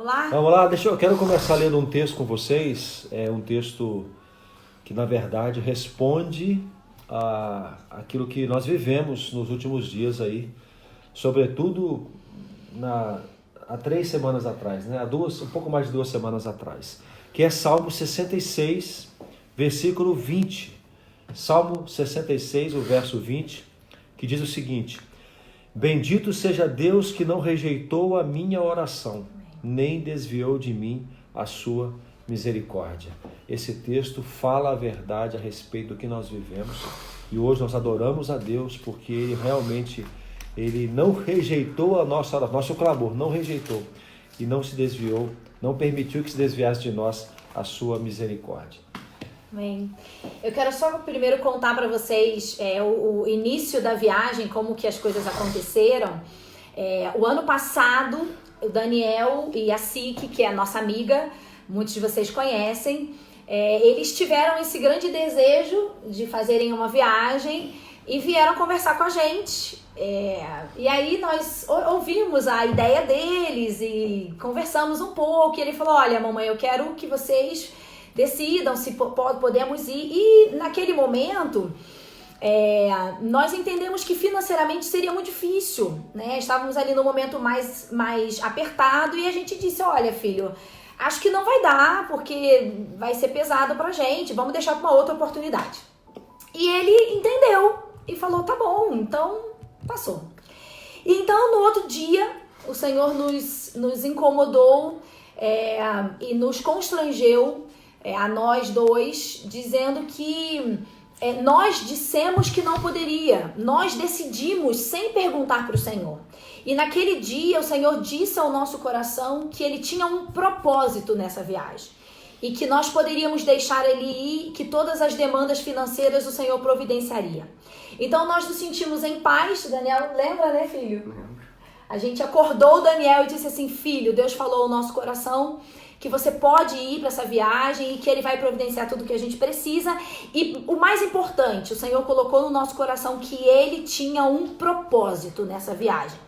Vamos lá? Vamos lá, eu quero começar lendo um texto com vocês. É um texto que, na verdade, responde aquilo que nós vivemos nos últimos dias aí, sobretudo há 3 semanas atrás, né? Um pouco mais de 2 semanas atrás, que é Salmo 66, versículo 20. Salmo 66, o verso 20, que diz o seguinte: Bendito seja Deus que não rejeitou a minha oração, nem desviou de mim a sua misericórdia. Esse texto fala a verdade a respeito do que nós vivemos, e hoje nós adoramos a Deus porque Ele realmente não rejeitou nosso clamor, não rejeitou e não se desviou, não permitiu que se desviasse de nós a sua misericórdia. Amém. Eu quero só primeiro contar para vocês o início da viagem, como que as coisas aconteceram. O ano passado, o Daniel e a Siki, que é a nossa amiga, muitos de vocês conhecem, eles tiveram esse grande desejo de fazerem uma viagem e vieram conversar com a gente. E aí nós ouvimos a ideia deles e conversamos um pouco. E ele falou: olha, mamãe, eu quero que vocês decidam se podemos ir. E naquele momento, nós entendemos que financeiramente seria muito difícil, né? Estávamos ali no momento mais apertado e a gente disse: olha, filho, acho que não vai dar, porque vai ser pesado pra gente, vamos deixar para uma outra oportunidade. E ele entendeu e falou: tá bom, então passou. E então no outro dia o Senhor nos incomodou e nos constrangeu, a nós dois, dizendo que nós dissemos que não poderia. Nós decidimos sem perguntar para o Senhor. E naquele dia o Senhor disse ao nosso coração que Ele tinha um propósito nessa viagem. E que nós poderíamos deixar Ele ir, que todas as demandas financeiras o Senhor providenciaria. Então nós nos sentimos em paz. Daniel, lembra, né, filho? Lembro. A gente acordou o Daniel e disse assim: filho, Deus falou ao nosso coração que você pode ir para essa viagem e que Ele vai providenciar tudo que a gente precisa. E o mais importante, o Senhor colocou no nosso coração que Ele tinha um propósito nessa viagem.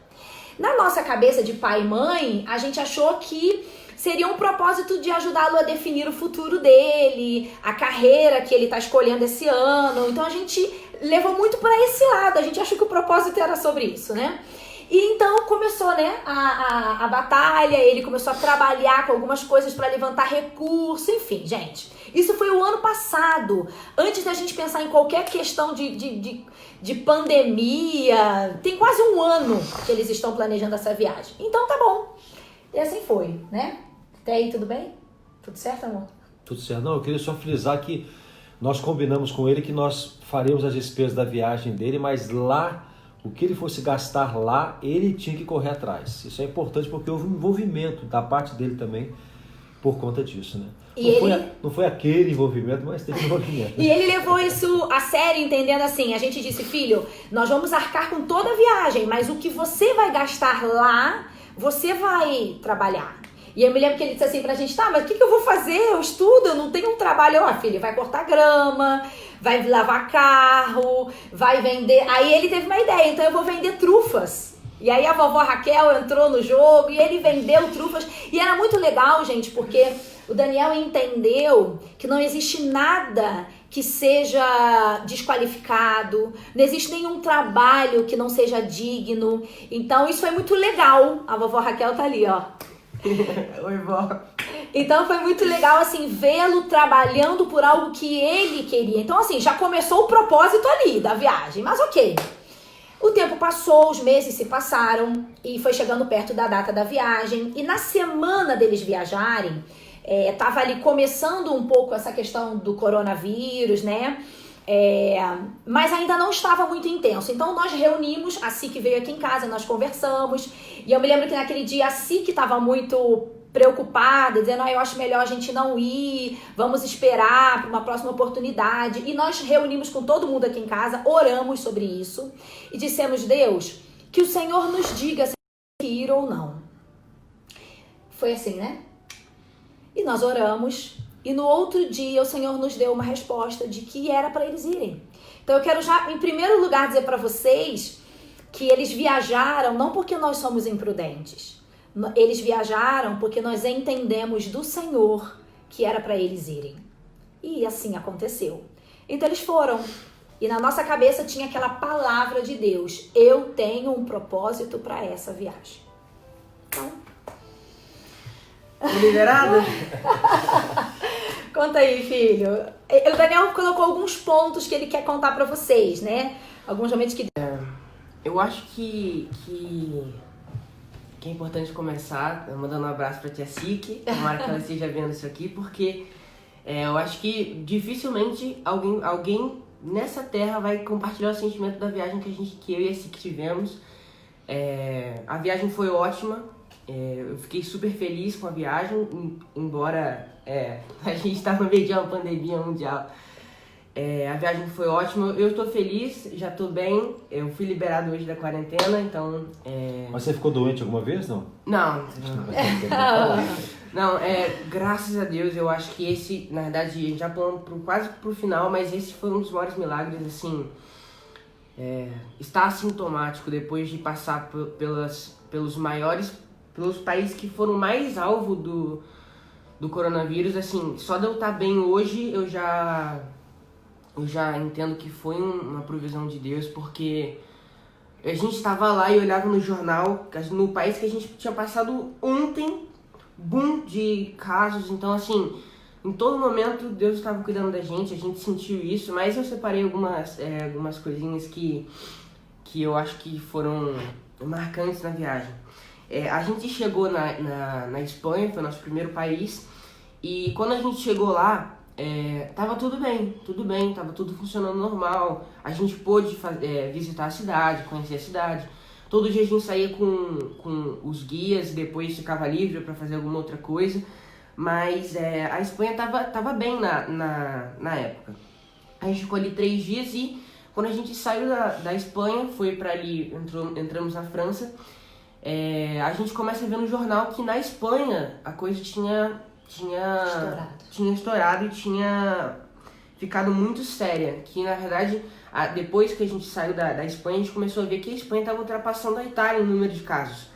Na nossa cabeça de pai e mãe, a gente achou que seria um propósito de ajudá-lo a definir o futuro dele, a carreira que ele está escolhendo esse ano. Então a gente levou muito para esse lado, a gente achou que o propósito era sobre isso, né? E então começou, né, a batalha, ele começou a trabalhar com algumas coisas para levantar recurso, enfim, gente. Isso foi o ano passado, antes da gente pensar em qualquer questão de pandemia. Tem quase um ano que eles estão planejando essa viagem. Então tá bom. E assim foi, né? Até aí, tudo bem? Tudo certo, amor? Tudo certo. Não, eu queria só frisar que nós combinamos com ele que nós faremos as despesas da viagem dele, mas lá, o que ele fosse gastar lá, ele tinha que correr atrás. Isso é importante porque houve um envolvimento da parte dele também por conta disso, né? Não foi aquele envolvimento, mas teve envolvimento. E ele levou isso a sério, entendendo assim. A gente disse: filho, nós vamos arcar com toda a viagem, mas o que você vai gastar lá, você vai trabalhar. E eu me lembro que ele disse assim pra gente: tá, mas o que eu vou fazer? Eu estudo, eu não tenho um trabalho. Filho, vai cortar grama, vai lavar carro, vai vender. Aí ele teve uma ideia: então eu vou vender trufas. E aí a vovó Raquel entrou no jogo e ele vendeu trufas. E era muito legal, gente, porque o Daniel entendeu que não existe nada que seja desqualificado, não existe nenhum trabalho que não seja digno. Então isso foi muito legal. A vovó Raquel tá ali, ó. Oi, vó. Então foi muito legal, assim, vê-lo trabalhando por algo que ele queria. Então, assim, já começou o propósito ali da viagem, mas ok. O tempo passou, os meses se passaram e foi chegando perto da data da viagem. E na semana deles viajarem, tava ali começando um pouco essa questão do coronavírus, né? Mas ainda não estava muito intenso. Então nós reunimos, a Siki veio aqui em casa, nós conversamos. E eu me lembro que naquele dia a Siki estava muito preocupada, dizendo: eu acho melhor a gente não ir, vamos esperar para uma próxima oportunidade. E nós reunimos com todo mundo aqui em casa, oramos sobre isso e dissemos: Deus, que o Senhor nos diga se ir ou não. Foi assim, né? E nós oramos. E no outro dia o Senhor nos deu uma resposta de que era para eles irem. Então eu quero já, em primeiro lugar, dizer para vocês que eles viajaram não porque nós somos imprudentes, Eles viajaram porque nós entendemos do Senhor que era para eles irem. E assim aconteceu. Então eles foram. E na nossa cabeça tinha aquela palavra de Deus. Eu tenho um propósito para essa viagem. Então... Liberada? Conta aí, filho. O Daniel colocou alguns pontos que ele quer contar para vocês, né? Alguns momentos que... Eu acho que é importante começar mandando um abraço pra tia Siki. Tomara que ela esteja vendo isso aqui, porque eu acho que dificilmente alguém nessa terra vai compartilhar o sentimento da viagem que eu e a Siki tivemos. A viagem foi ótima. Eu fiquei super feliz com a viagem, embora a gente está no meio de uma pandemia mundial. A viagem foi ótima, eu estou feliz, já estou bem, eu fui liberado hoje da quarentena, então... Mas você ficou doente alguma vez, não? Não, graças a Deus, eu acho que esse, na verdade, a gente já falando quase pro final, mas esse foi um dos maiores milagres, assim, estar assintomático depois de passar pelos países que foram mais alvo do coronavírus, assim, só de eu estar bem hoje, eu já entendo que foi uma provisão de Deus, porque a gente estava lá e olhava no jornal, no país que a gente tinha passado ontem, boom de casos, então assim, em todo momento Deus estava cuidando da gente, a gente sentiu isso, mas eu separei algumas coisinhas que eu acho que foram marcantes na viagem. A gente chegou na Espanha, foi o nosso primeiro país, e quando a gente chegou lá, tava tudo bem, tava tudo funcionando normal. A gente pôde visitar a cidade, conhecer a cidade. Todo dia a gente saía com os guias, depois ficava livre para fazer alguma outra coisa. Mas a Espanha tava bem na época. A gente ficou ali 3 dias e quando a gente saiu da Espanha, foi para ali, entramos na França, a gente começa a ver no jornal que na Espanha a coisa tinha estourado e tinha ficado muito séria, que na verdade depois que a gente saiu da Espanha, a gente começou a ver que a Espanha estava ultrapassando a Itália em número de casos.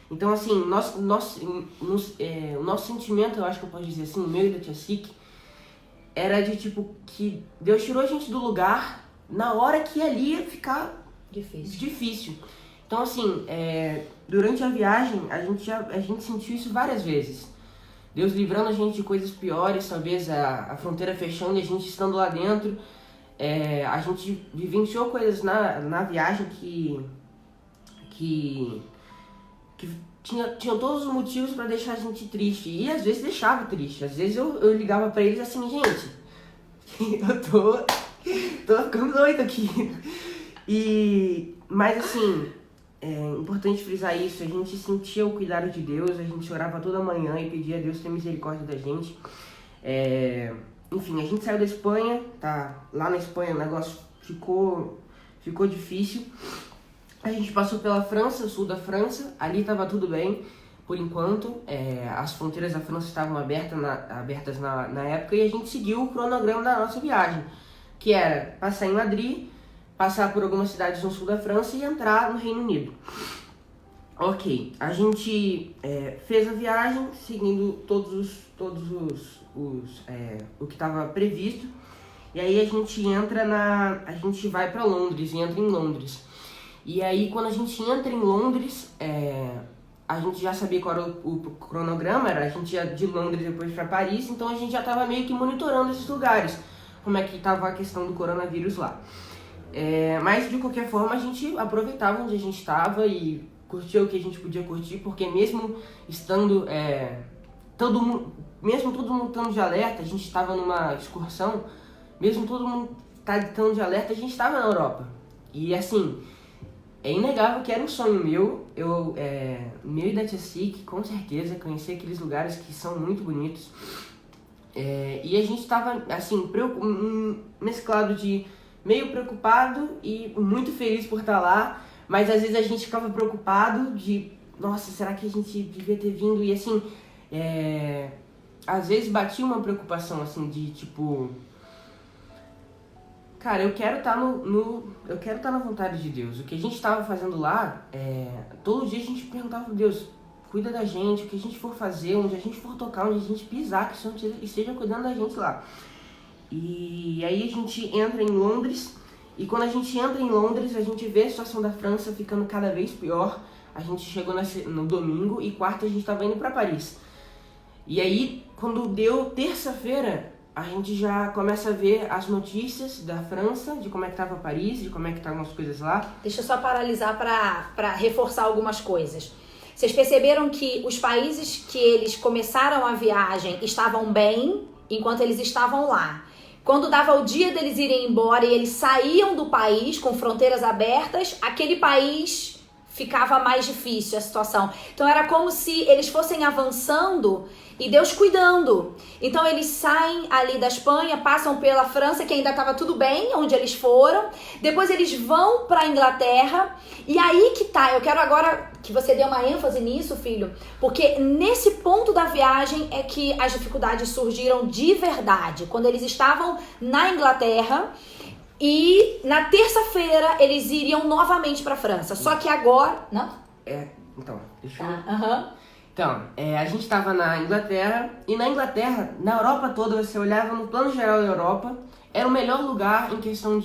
Então assim, o nosso sentimento, eu acho que eu posso dizer assim, o meu e da tia Siki, era de tipo que Deus tirou a gente do lugar na hora que ali ia ficar difícil. Então assim, durante a viagem a gente sentiu isso várias vezes. Deus livrando a gente de coisas piores, talvez a fronteira fechando e a gente estando lá dentro. A gente vivenciou coisas na viagem que tinham todos os motivos para deixar a gente triste. E às vezes deixava triste. Às vezes eu ligava para eles assim, gente, eu tô ficando doido aqui. Mas assim... É importante frisar isso, a gente sentia o cuidado de Deus, a gente orava toda manhã e pedia a Deus ter misericórdia da gente. Enfim, a gente saiu da Espanha, tá? Lá na Espanha o negócio ficou difícil. A gente passou pela França, o sul da França, ali estava tudo bem, por enquanto. As fronteiras da França estavam abertas na época e a gente seguiu o cronograma da nossa viagem, que era passar em Madrid, passar por algumas cidades no sul da França e entrar no Reino Unido. Ok, a gente fez a viagem seguindo todos o que estava previsto. E aí a gente vai para Londres e entra em Londres. E aí quando a gente entra em Londres, a gente já sabia qual era o cronograma, a gente ia de Londres depois para Paris, então a gente já estava meio que monitorando esses lugares, como é que estava a questão do coronavírus lá. Mas de qualquer forma a gente aproveitava onde a gente estava e curtia o que a gente podia curtir, porque mesmo estando todo mundo estando de alerta, a gente estava numa excursão, mesmo todo mundo estando de alerta, a gente estava na Europa. E assim, é inegável que era um sonho meu e da tia Siki, com certeza, conhecer aqueles lugares que são muito bonitos. E a gente estava assim, mesclado de meio preocupado e muito feliz por estar lá, mas às vezes a gente ficava preocupado de, nossa, será que a gente devia ter vindo? E assim, às vezes batia uma preocupação assim de tipo, cara, eu quero estar eu quero estar na vontade de Deus. O que a gente estava fazendo lá, todo dia a gente perguntava, Deus, cuida da gente, o que a gente for fazer, onde a gente for tocar, onde a gente pisar, que o Senhor esteja cuidando da gente lá. E aí a gente entra em Londres, e quando a gente entra em Londres, a gente vê a situação da França ficando cada vez pior. A gente chegou no domingo e quarta a gente estava indo para Paris. E aí, quando deu terça-feira, a gente já começa a ver as notícias da França, de como é que estava Paris, de como é que estavam as coisas lá. Deixa eu só paralisar para reforçar algumas coisas. Vocês perceberam que os países que eles começaram a viagem estavam bem enquanto eles estavam lá. Quando dava o dia deles irem embora e eles saíam do país com fronteiras abertas, aquele país ficava mais difícil a situação. Então era como se eles fossem avançando e Deus cuidando. Então eles saem ali da Espanha, passam pela França, que ainda estava tudo bem, onde eles foram. Depois eles vão para a Inglaterra. E aí que tá, eu quero agora que você dê uma ênfase nisso, filho, porque nesse ponto da viagem é que as dificuldades surgiram de verdade. Quando eles estavam na Inglaterra, e na terça-feira eles iriam novamente para a França. Só que agora... Não? Então, deixa eu... Então, a gente estava na Inglaterra, e na Inglaterra, na Europa toda, você olhava no plano geral da Europa, era o melhor lugar em questão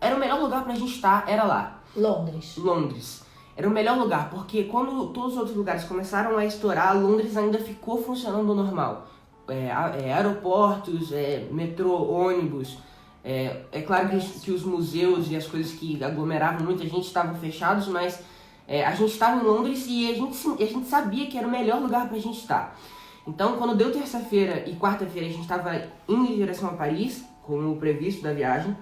era o melhor lugar pra gente estar, era lá. Londres. Era o melhor lugar, porque quando todos os outros lugares começaram a estourar, Londres ainda ficou funcionando normal. Aeroportos, metrô, ônibus. É claro que os museus e as coisas que aglomeravam muita gente estavam fechados, mas a gente estava em Londres e a gente sabia que era o melhor lugar pra gente estar. Então, quando deu terça-feira e quarta-feira, a gente estava indo em direção a Paris, como previsto da viagem.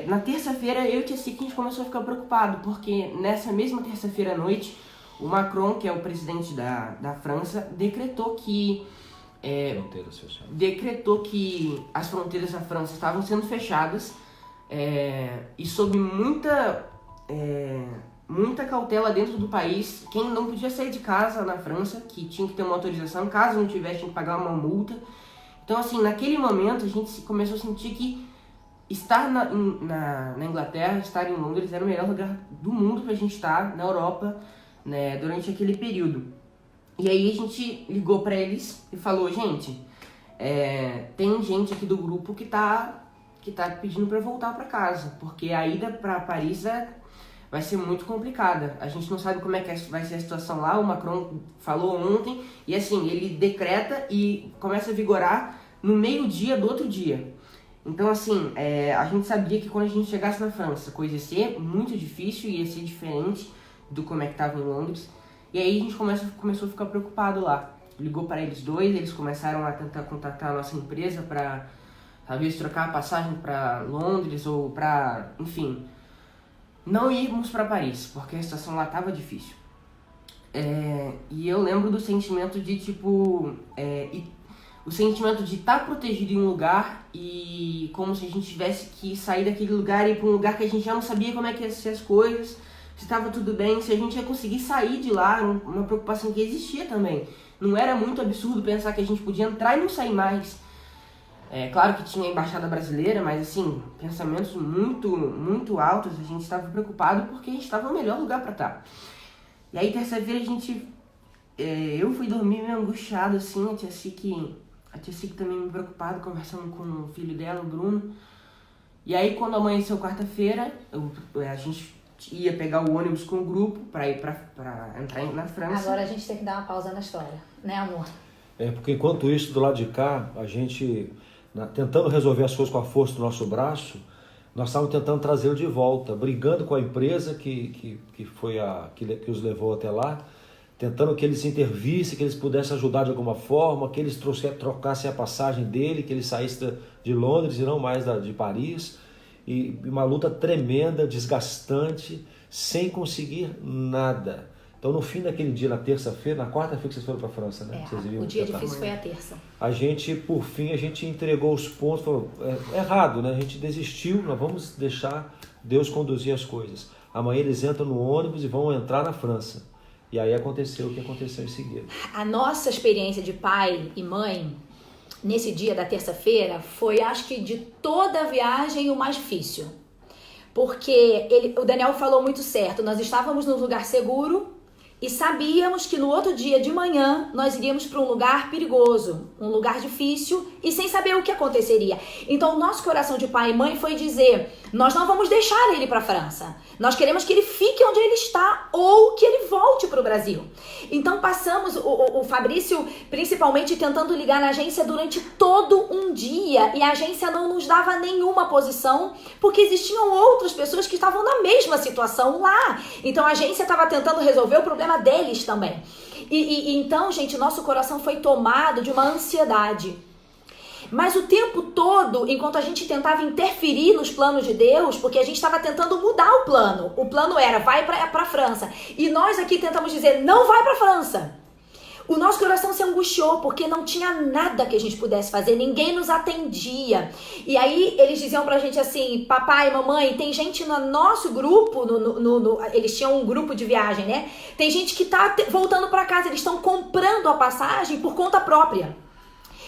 Na terça-feira, eu e Tia Cici, a gente começou a ficar preocupado, porque nessa mesma terça-feira à noite, o Macron, que é o presidente da França, decretou que as fronteiras da França estavam sendo fechadas e sob muita cautela dentro do país. Quem não podia sair de casa na França, que tinha que ter uma autorização, caso não tivesse, tinha que pagar uma multa. Então, assim, naquele momento a gente começou a sentir que estar na Inglaterra, estar em Londres era o melhor lugar do mundo pra gente estar, na Europa, né, durante aquele período. E aí a gente ligou pra eles e falou: gente, tem gente aqui do grupo que tá pedindo pra voltar pra casa, porque a ida pra Paris vai ser muito complicada. A gente não sabe como é que vai ser a situação lá. O Macron falou ontem, e assim, ele decreta e começa a vigorar no meio-dia do outro dia. Então, assim, a gente sabia que quando a gente chegasse na França, a coisa ia ser muito difícil, ia ser diferente do como é que estava em Londres. E aí a gente começou a ficar preocupado lá. Ligou para eles dois, eles começaram a tentar contatar a nossa empresa para talvez trocar a passagem para Londres ou para, enfim, não irmos para Paris, porque a situação lá estava difícil. E eu lembro do sentimento de, tipo, o sentimento de estar protegido em um lugar e como se a gente tivesse que sair daquele lugar e ir para um lugar que a gente já não sabia como é que ia ser as coisas, se estava tudo bem, se a gente ia conseguir sair de lá, uma preocupação que existia também. Não era muito absurdo pensar que a gente podia entrar e não sair mais. Claro que tinha a embaixada brasileira, mas assim, pensamentos muito, muito altos. A gente estava preocupado porque a gente estava no melhor lugar para estar. E aí, terça-feira, eu fui dormir meio angustiado, assim, a tia Cici também me preocupada, conversando com o filho dela, o Bruno. E aí, quando amanheceu quarta-feira, a gente ia pegar o ônibus com o grupo para ir para entrar na França. Agora a gente tem que dar uma pausa na história, né, amor? Porque enquanto isso, do lado de cá, a gente, tentando resolver as coisas com a força do nosso braço, nós estávamos tentando trazê-lo de volta, brigando com a empresa que os levou até lá, tentando que eles intervissem, que eles pudessem ajudar de alguma forma, que eles trocassem a passagem dele, que ele saísse de Londres e não mais de Paris. E uma luta tremenda, desgastante, sem conseguir nada. Então, no fim daquele dia, na terça-feira, na quarta-feira que vocês foram para a França, né? O dia difícil foi a terça. A gente, por fim, entregou os pontos, falou, errado, né? A gente desistiu, nós vamos deixar Deus conduzir as coisas. Amanhã eles entram no ônibus e vão entrar na França. E aí aconteceu o que aconteceu em seguida. A nossa experiência de pai e mãe, nesse dia da terça-feira, foi, acho que de toda a viagem, o mais difícil. Porque o Daniel falou muito certo, nós estávamos num lugar seguro e sabíamos que no outro dia de manhã nós iríamos para um lugar perigoso, um lugar difícil e sem saber o que aconteceria. Então o nosso coração de pai e mãe foi dizer, nós não vamos deixar ele para a França. Nós queremos que ele fique onde ele está ou que ele volte para o Brasil. Então passamos, o Fabrício principalmente tentando ligar na agência durante todo um dia e a agência não nos dava nenhuma posição porque existiam outras pessoas que estavam na mesma situação lá. Então a agência estava tentando resolver o problema deles também. E então, gente, nosso coração foi tomado de uma ansiedade. Mas o tempo todo, enquanto a gente tentava interferir nos planos de Deus, porque a gente estava tentando mudar o plano era, vai para a França. E nós aqui tentamos dizer, não vai para a França. O nosso coração se angustiou, porque não tinha nada que a gente pudesse fazer, ninguém nos atendia. E aí eles diziam pra gente assim, papai, mamãe, tem gente no nosso grupo, eles tinham um grupo de viagem, né? Tem gente que tá voltando pra casa, eles estão comprando a passagem por conta própria.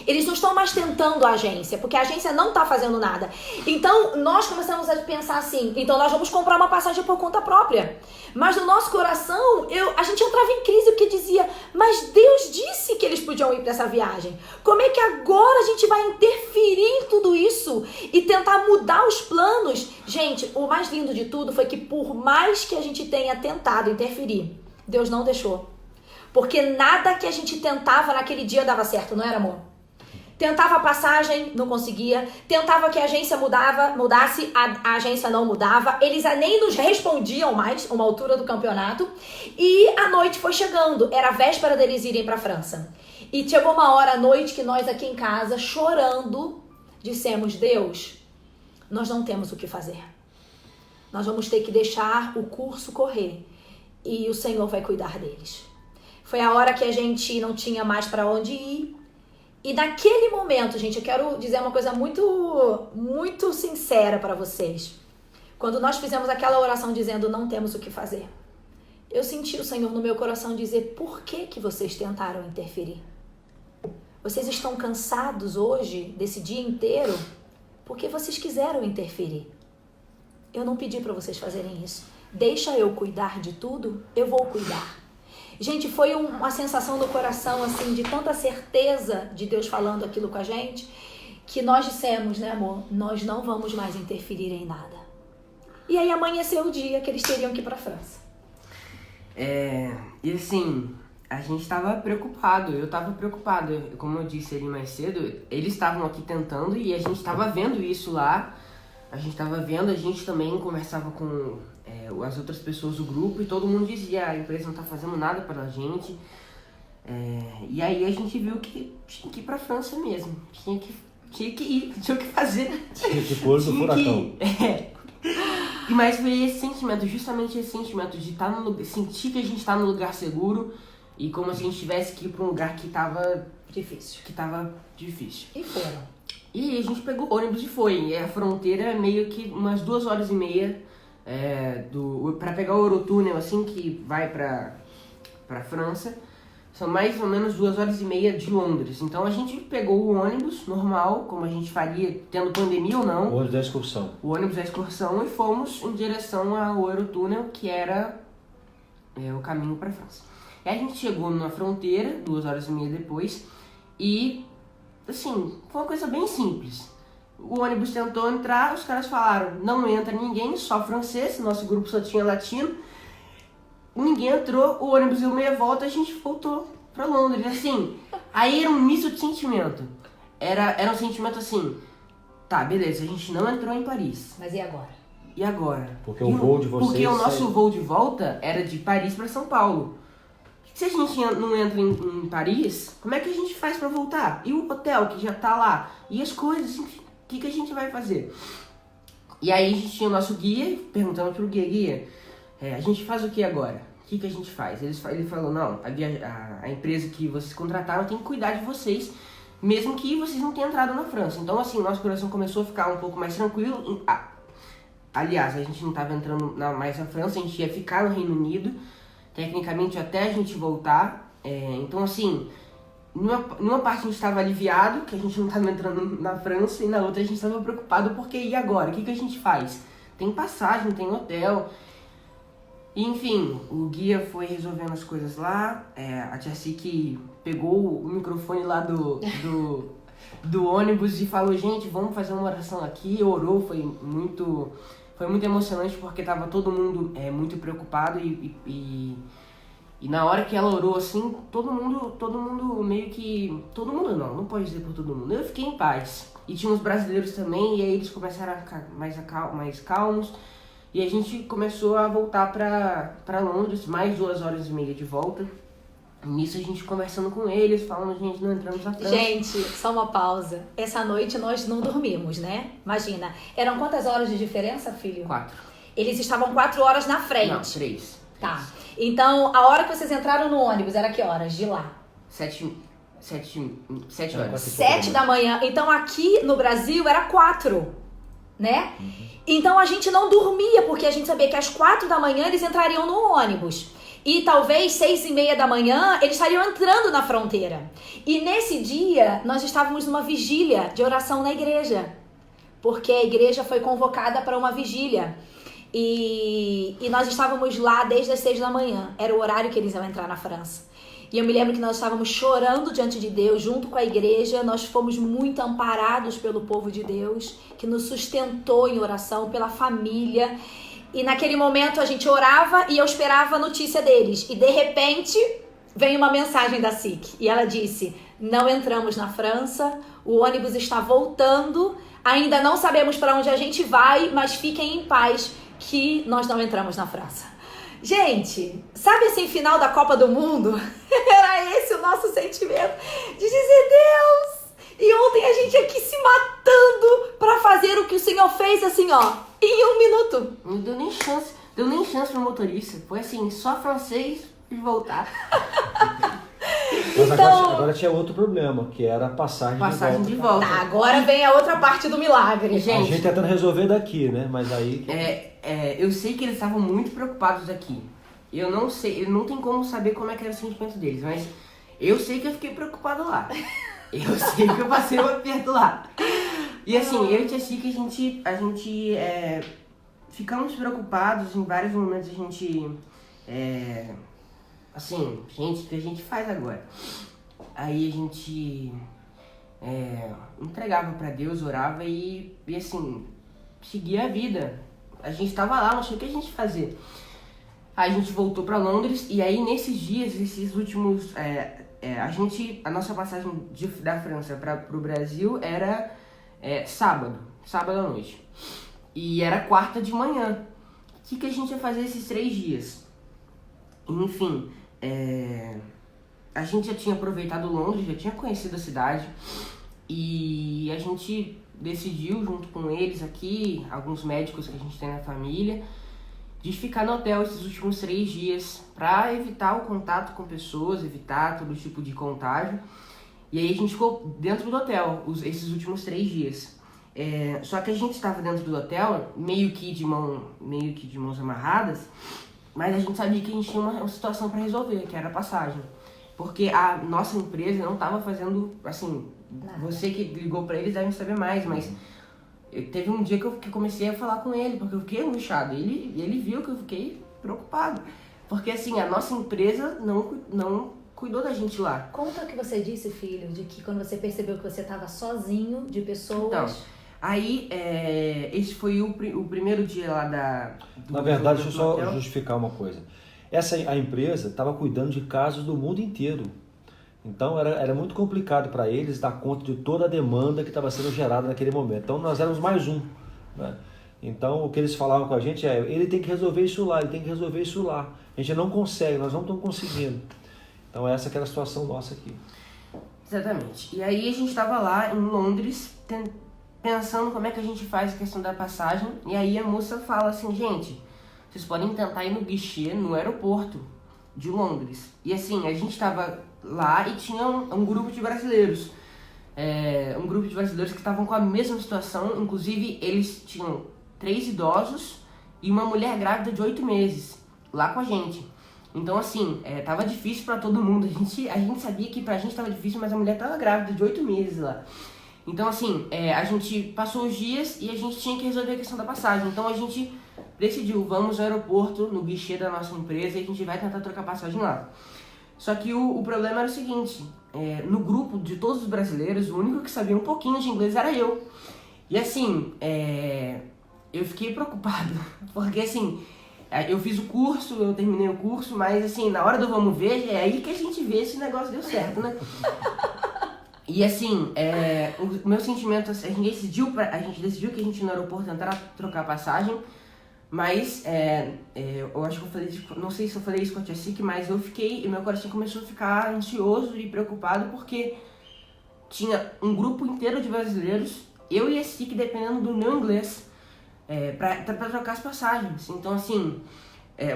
Eles não estão mais tentando a agência, porque a agência não está fazendo nada. Então, nós começamos a pensar assim, então nós vamos comprar uma passagem por conta própria. Mas no nosso coração, a gente entrava em crise porque dizia, mas Deus disse que eles podiam ir para essa viagem. Como é que agora a gente vai interferir em tudo isso e tentar mudar os planos? Gente, o mais lindo de tudo foi que por mais que a gente tenha tentado interferir, Deus não deixou. Porque nada que a gente tentava naquele dia dava certo, não era, amor? Tentava a passagem, não conseguia. Tentava que a agência mudasse, a agência não mudava. Eles nem nos respondiam mais, uma altura do campeonato. E a noite foi chegando. Era a véspera deles irem para a França. E chegou uma hora à noite que nós aqui em casa, chorando, dissemos, Deus, nós não temos o que fazer. Nós vamos ter que deixar o curso correr. E o Senhor vai cuidar deles. Foi a hora que a gente não tinha mais para onde ir. E naquele momento, gente, eu quero dizer uma coisa muito, muito sincera para vocês. Quando nós fizemos aquela oração dizendo não temos o que fazer, eu senti o Senhor no meu coração dizer, por que vocês tentaram interferir? Vocês estão cansados hoje, desse dia inteiro, porque vocês quiseram interferir. Eu não pedi para vocês fazerem isso. Deixa eu cuidar de tudo, eu vou cuidar. Gente, foi uma sensação no coração, assim, de tanta certeza de Deus falando aquilo com a gente, que nós dissemos, né, amor, nós não vamos mais interferir em nada. E aí amanheceu o dia que eles teriam que ir pra França. E assim, a gente tava preocupado, eu tava preocupado, como eu disse ali mais cedo, eles estavam aqui tentando e a gente tava vendo isso lá, a gente também conversava com as outras pessoas do grupo e todo mundo dizia, a empresa não tá fazendo nada pela gente. E aí a gente viu que tinha que ir pra França mesmo, tinha que ir, tinha o que fazer. Tinha que pôr do furacão. Mas foi esse sentimento, justamente esse sentimento de estar no lugar, sentir que a gente tá num lugar seguro e como se a gente tivesse que ir pra um lugar que tava difícil. E foram. E a gente pegou o ônibus e foi. E a fronteira é meio que umas 2h30 pra pegar o Eurotúnel, assim, que vai pra França. São mais ou menos 2h30 de Londres. Então a gente pegou o ônibus normal, como a gente faria, tendo pandemia ou não. O ônibus da excursão. O ônibus da excursão e fomos em direção ao Eurotúnel, que era o caminho pra França. E a gente chegou na fronteira, 2h30 depois, e, assim, foi uma coisa bem simples. O ônibus tentou entrar, os caras falaram, não entra ninguém, só francês, nosso grupo só tinha latino. Ninguém entrou, o ônibus deu meia volta, a gente voltou pra Londres, assim. Aí era um misto de sentimento. Era um sentimento assim, tá, beleza, a gente não entrou em Paris. Mas e agora? E agora? Porque o voo de vocês... Porque o nosso voo de volta era de Paris pra São Paulo. Se a gente não entra em Paris, como é que a gente faz pra voltar? E o hotel que já tá lá? E as coisas, enfim, o que a gente vai fazer? E aí a gente tinha o nosso guia, perguntamos pro guia, a gente faz o que agora? O que a gente faz? Ele falou, não, a empresa que vocês contrataram tem que cuidar de vocês, mesmo que vocês não tenham entrado na França. Então assim, nosso coração começou a ficar um pouco mais tranquilo. Aliás, a gente não estava entrando mais na França, a gente ia ficar no Reino Unido, tecnicamente até a gente voltar. Então assim, numa parte a gente estava aliviado, que a gente não estava entrando na França, e na outra a gente estava preocupado, porque e agora? O que a gente faz? tem passagem, tem hotel. E, enfim, o guia foi resolvendo as coisas lá. A tia Cic pegou o microfone lá do ônibus e falou, gente, vamos fazer uma oração aqui. Orou, foi muito emocionante porque tava todo mundo muito preocupado e na hora que ela orou assim, todo mundo meio que... Todo mundo não pode dizer por todo mundo. Eu fiquei em paz. E tinha uns brasileiros também, e aí eles começaram a ficar mais calmos. E a gente começou a voltar pra Londres, mais 2h30 de volta. Nisso a gente conversando com eles, falando, gente, não entramos na França. Gente, só uma pausa. Essa noite nós não dormimos, né? Imagina. Eram quantas horas de diferença, filho? 4. Eles estavam 4 horas na frente. Não, 3. Tá. Então, a hora que vocês entraram no ônibus era que horas de lá? 7 horas. 7 da manhã. Então, aqui no Brasil era 4, né? Então, a gente não dormia, porque a gente sabia que às 4 da manhã eles entrariam no ônibus. E talvez 6h30 da manhã eles estariam entrando na fronteira. E nesse dia, nós estávamos numa vigília de oração na igreja. Porque a igreja foi convocada para uma vigília. E nós estávamos lá desde as 6 da manhã. Era o horário que eles iam entrar na França. E eu me lembro que nós estávamos chorando diante de Deus, junto com a igreja. Nós fomos muito amparados pelo povo de Deus, que nos sustentou em oração, pela família. E naquele momento a gente orava e eu esperava a notícia deles. E de repente vem uma mensagem da SIC. E ela disse, não entramos na França, o ônibus está voltando, ainda não sabemos para onde a gente vai, mas fiquem em paz que nós não entramos na França. Gente, sabe assim, final da Copa do Mundo? Era esse o nosso sentimento de dizer, Deus... E ontem a gente aqui se matando pra fazer o que o Senhor fez assim, ó, em 1 minuto. Não deu nem chance pro motorista. Foi assim, só francês e voltar. Mas Então... agora tinha outro problema, que era a passagem de volta. Tá, agora vem a outra parte do milagre. A gente tentando resolver daqui, né? Mas aí... Eu sei que eles estavam muito preocupados aqui. Eu não sei, não tem como saber como é que era o sentimento deles, mas eu sei que eu fiquei preocupado lá. Eu sei que eu passei um aperto lá. E assim, eu e a Tia Cic, a gente ficamos preocupados em vários momentos. A gente, assim, gente, o que a gente faz agora? Aí a gente entregava pra Deus, orava e assim, seguia a vida. A gente tava lá, não sei o que a gente fazia. Aí a gente voltou pra Londres e aí nesses dias, esses últimos... a nossa passagem da França pro Brasil era sábado à noite. E era quarta de manhã. O que a gente ia fazer esses 3 dias? Enfim, a gente já tinha aproveitado Londres, já tinha conhecido a cidade. E a gente decidiu, junto com eles aqui, alguns médicos que a gente tem na família, de ficar no hotel esses últimos 3 dias para evitar o contato com pessoas, evitar todo tipo de contágio. E aí a gente ficou dentro do hotel esses últimos 3 dias. Só que a gente estava dentro do hotel meio que de mãos amarradas, mas a gente sabia que a gente tinha uma situação para resolver, que era a passagem. Porque a nossa empresa não estava fazendo, assim, você que ligou para eles deve saber mais, mas... Teve um dia que eu comecei a falar com ele, porque eu fiquei angustiado. Ele viu que eu fiquei preocupado. Porque assim, a nossa empresa não cuidou da gente lá. Conta o que você disse, filho, de que quando você percebeu que você estava sozinho, de pessoas... Então, aí, esse foi o primeiro dia lá Na verdade, deixa eu só justificar uma coisa. A empresa estava cuidando de casos do mundo inteiro. Então era muito complicado para eles dar conta de toda a demanda que estava sendo gerada naquele momento. Então nós éramos mais um, né? Então o que eles falavam com a gente ele tem que resolver isso lá, ele tem que resolver isso lá. A gente não consegue, nós não estamos conseguindo. Então essa que era a situação nossa aqui. Exatamente. E aí a gente estava lá em Londres pensando como é que a gente faz a questão da passagem. E aí a moça fala assim, gente, vocês podem tentar ir no guichê no aeroporto de Londres. E assim, a gente estava lá e tinha um grupo de brasileiros. Um grupo de brasileiros que estavam com a mesma situação. Inclusive, eles tinham 3 idosos e uma mulher grávida de 8 meses lá com a gente. Então, assim, tava difícil para todo mundo. A gente sabia que pra gente tava difícil, mas a mulher tava grávida de 8 meses lá. Então, assim, a gente passou os dias e a gente tinha que resolver a questão da passagem. Então, a gente decidiu, vamos ao aeroporto, no guichê da nossa empresa, e a gente vai tentar trocar passagem lá. Só que o problema era o seguinte, no grupo de todos os brasileiros, o único que sabia um pouquinho de inglês era eu. E, assim, eu fiquei preocupado, porque, assim, eu fiz o curso, eu terminei o curso, mas, assim, na hora do vamos ver, é aí que a gente vê se o negócio deu certo, né? E assim, o meu sentimento, a gente decidiu que a gente ia no aeroporto tentar trocar a passagem, mas eu acho que eu falei, não sei se eu falei isso com a Tia Sique, mas meu coração começou a ficar ansioso e preocupado porque tinha um grupo inteiro de brasileiros, eu e a Sique dependendo do meu inglês, pra trocar as passagens. Então assim,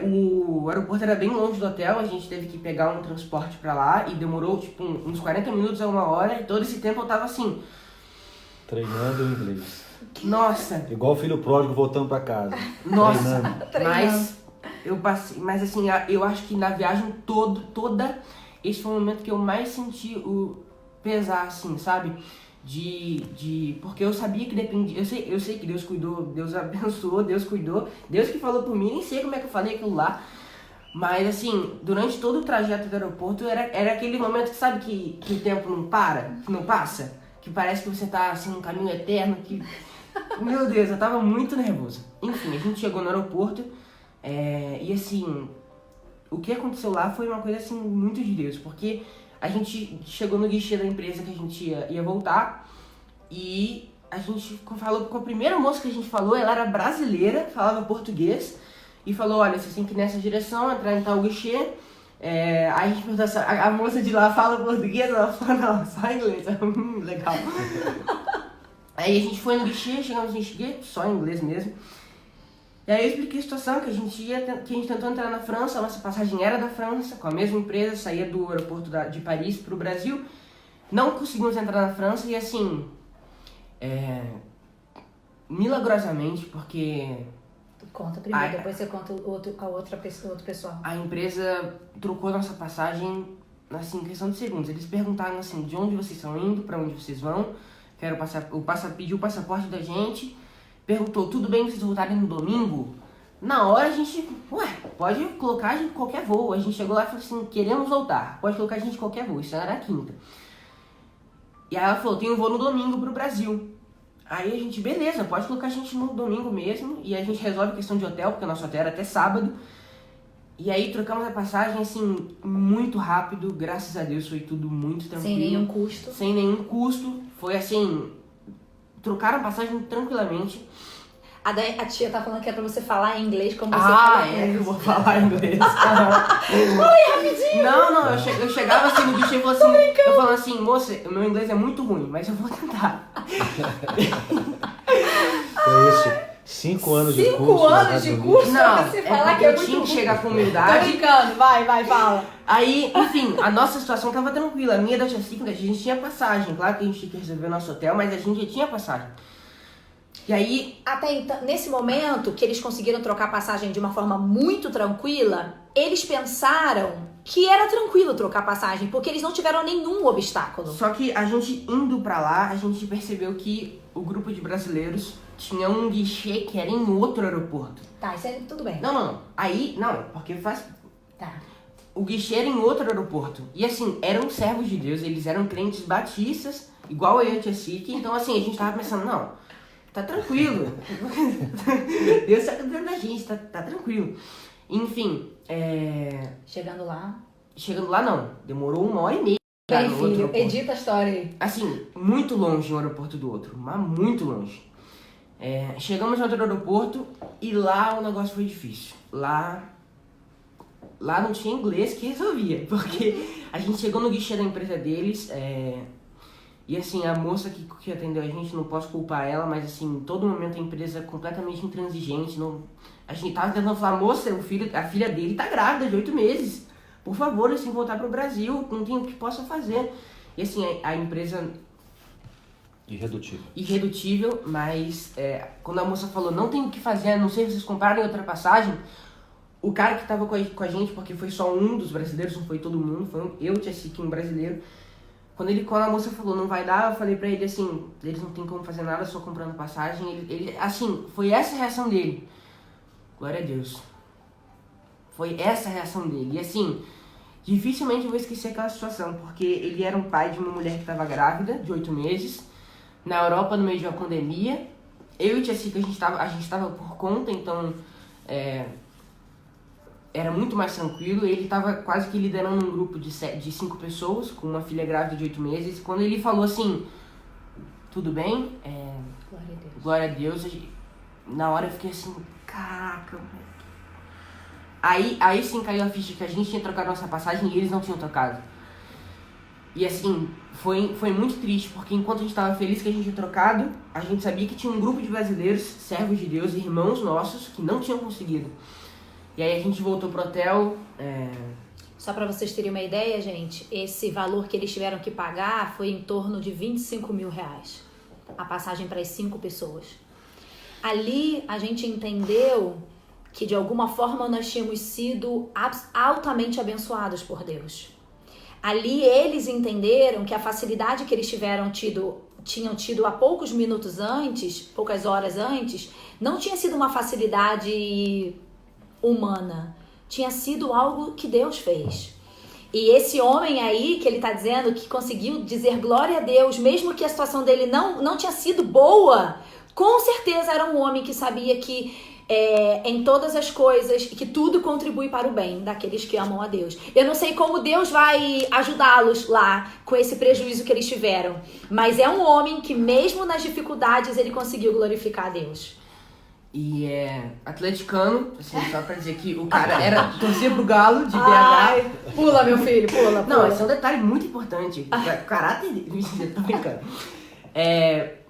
o aeroporto era bem longe do hotel, a gente teve que pegar um transporte pra lá e demorou tipo uns 40 minutos a 1 hora, e todo esse tempo eu tava assim... Treinando o inglês. Nossa! Igual o filho pródigo voltando pra casa. Nossa! Treinando. Mas assim, eu acho que na viagem toda, esse foi o momento que eu mais senti o pesar, assim, sabe? Porque eu sabia que dependia, eu sei que Deus cuidou, Deus abençoou, Deus cuidou, Deus que falou por mim, nem sei como é que eu falei aquilo lá, mas assim, durante todo o trajeto do aeroporto era aquele momento que sabe que o tempo não passa, que parece que você tá assim num caminho eterno, que, meu Deus, eu tava muito nervoso. Enfim, a gente chegou no aeroporto, e assim, o que aconteceu lá foi uma coisa assim muito de Deus, porque a gente chegou no guichê da empresa que a gente ia voltar e a gente falou com a primeira moça que a gente falou, ela era brasileira, falava português e falou, olha, vocês têm que ir nessa direção, entrar em tal guichê. Aí a gente perguntou, a moça de lá fala português? Ela falou, não, só inglês. Legal. Aí a gente foi no guichê, chegamos no guichê, só em inglês mesmo. E aí eu expliquei a situação, que a gente tentou entrar na França, a nossa passagem era da França, com a mesma empresa, saía do aeroporto de Paris para o Brasil. Não conseguimos entrar na França e assim, milagrosamente, porque... Conta primeiro, depois você conta outro pessoal. A empresa trocou nossa passagem, assim, em questão de segundos. Eles perguntaram assim, de onde vocês estão indo, para onde vocês vão, pediu o passaporte da gente. Perguntou, tudo bem vocês voltarem no domingo? Na hora a gente, pode colocar a gente em qualquer voo. A gente chegou lá e falou assim, queremos voltar, pode colocar a gente em qualquer voo, isso era a quinta. E aí ela falou, tem um voo no domingo pro Brasil. Aí a gente, beleza, pode colocar a gente no domingo mesmo, e a gente resolve a questão de hotel, porque o nosso hotel era até sábado. E aí trocamos a passagem, assim, muito rápido, graças a Deus foi tudo muito tranquilo. Sem nenhum custo, foi assim... Trocaram a passagem tranquilamente. A tia tá falando que é pra você falar em inglês como você fala. Eu vou falar inglês. Fala aí rapidinho. Não, eu chegava assim no guichê e falava assim, eu falava assim, moça, o meu inglês é muito ruim, mas eu vou tentar. Foi isso. 5 anos de curso. 5 anos de curso? Não, você falar que é muito tinha que chegar com Tô humildade. brincando, vai, fala. Aí, enfim, a nossa situação tava tranquila. A minha da Tia Sique, a gente tinha passagem. Claro que a gente tinha que resolver o nosso hotel, mas a gente já tinha passagem. E aí... Até então, nesse momento que eles conseguiram trocar a passagem de uma forma muito tranquila, eles pensaram que era tranquilo trocar a passagem, porque eles não tiveram nenhum obstáculo. Só que a gente indo pra lá, a gente percebeu que o grupo de brasileiros tinha um guichê que era em outro aeroporto. Tá, isso aí tudo bem. Não. Aí, não, porque faz... Tá. O guichê era em outro aeroporto. E assim, eram servos de Deus, eles eram crentes batistas, igual eu e a Tia Sique. Então assim, a gente tava pensando, não, tá tranquilo. Deus tá cuidando da gente, tá tranquilo. Enfim, Chegando lá não, demorou 1h30. Bem, filho, edita a história aí. Assim, muito longe um aeroporto do outro, mas muito longe. Chegamos no outro aeroporto e lá o negócio foi difícil. Lá não tinha inglês que resolvia, porque a gente chegou no guichê da empresa deles, e assim, a moça que atendeu a gente, não posso culpar ela, mas assim, em todo momento a empresa completamente intransigente, a gente tava tentando falar, moça, a filha dele tá grávida de 8 meses, por favor, assim, voltar pro Brasil, não tem o que possa fazer. E assim, a empresa... Irredutível, mas quando a moça falou, não tem o que fazer, a não ser vocês comprarem outra passagem, o cara que tava com a gente, porque foi só um dos brasileiros, não foi todo mundo, foi eu, Tia Sique, um brasileiro, Quando a moça falou, não vai dar, eu falei pra ele assim, eles não tem como fazer nada, só comprando passagem. Ele assim, foi essa a reação dele. Glória a Deus. Foi essa a reação dele. E assim, dificilmente eu vou esquecer aquela situação, porque ele era um pai de uma mulher que estava grávida, de 8 meses, na Europa, no meio de uma pandemia. Eu e tia Cica, a gente tava por conta, então era muito mais tranquilo. Ele estava quase que liderando um grupo de 5 pessoas, com uma filha grávida de 8 meses. Quando ele falou assim, tudo bem, glória a Deus, na hora eu fiquei assim, caraca, velho. Aí sim caiu a ficha que a gente tinha trocado nossa passagem e eles não tinham trocado. E assim, foi muito triste, porque enquanto a gente estava feliz que a gente tinha trocado, a gente sabia que tinha um grupo de brasileiros, servos de Deus, irmãos nossos, que não tinham conseguido. E aí a gente voltou pro hotel. Só para vocês terem uma ideia, gente, esse valor que eles tiveram que pagar foi em torno de R$25 mil. A passagem para as 5 pessoas. Ali a gente entendeu que de alguma forma nós tínhamos sido altamente abençoados por Deus. Ali eles entenderam que a facilidade que eles tinham tido há poucos minutos antes, poucas horas antes, não tinha sido uma facilidade humana, tinha sido algo que Deus fez. E esse homem aí, que ele tá dizendo que conseguiu dizer glória a Deus, mesmo que a situação dele não tinha sido boa, com certeza era um homem que sabia que em todas as coisas, que tudo contribui para o bem daqueles que amam a Deus. Eu não sei como Deus vai ajudá-los lá com esse prejuízo que eles tiveram, mas é um homem que mesmo nas dificuldades ele conseguiu glorificar a Deus. E atleticano, assim, só pra dizer que o cara torcia pro Galo de BH. Ai, pula, meu filho, pula. Não, esse é um detalhe muito importante. O caráter dele, tô brincando.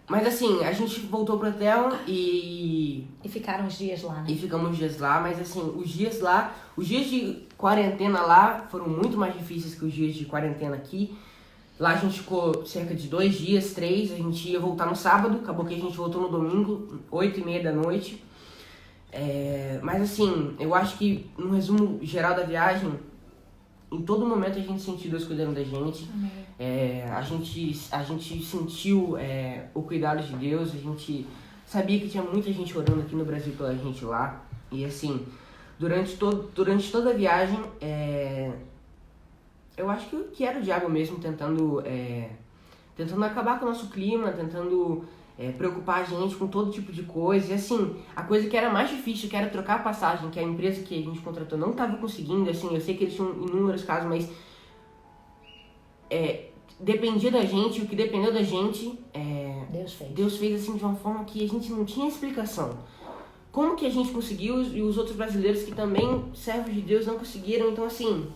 Mas assim, a gente voltou pro hotel e ficaram uns dias lá, né? E ficamos uns dias lá, mas assim, os dias de quarentena lá foram muito mais difíceis que os dias de quarentena aqui. Lá a gente ficou cerca de 2 dias, 3, a gente ia voltar no sábado, acabou que a gente voltou no domingo, 8h30 da noite. Mas assim, eu acho que no resumo geral da viagem, em todo momento a gente sentiu Deus cuidando da gente. A gente sentiu o cuidado de Deus, a gente sabia que tinha muita gente orando aqui no Brasil pela gente lá. E assim, durante toda a viagem, eu acho que era o diabo mesmo tentando acabar com o nosso clima, tentando preocupar a gente com todo tipo de coisa. E assim, a coisa que era mais difícil, que era trocar a passagem, que a empresa que a gente contratou não estava conseguindo, assim, eu sei que eles tinham inúmeros casos, mas dependia da gente, o que dependeu da gente, Deus fez assim de uma forma que a gente não tinha explicação. Como que a gente conseguiu e os outros brasileiros que também, servos de Deus, não conseguiram? Então assim,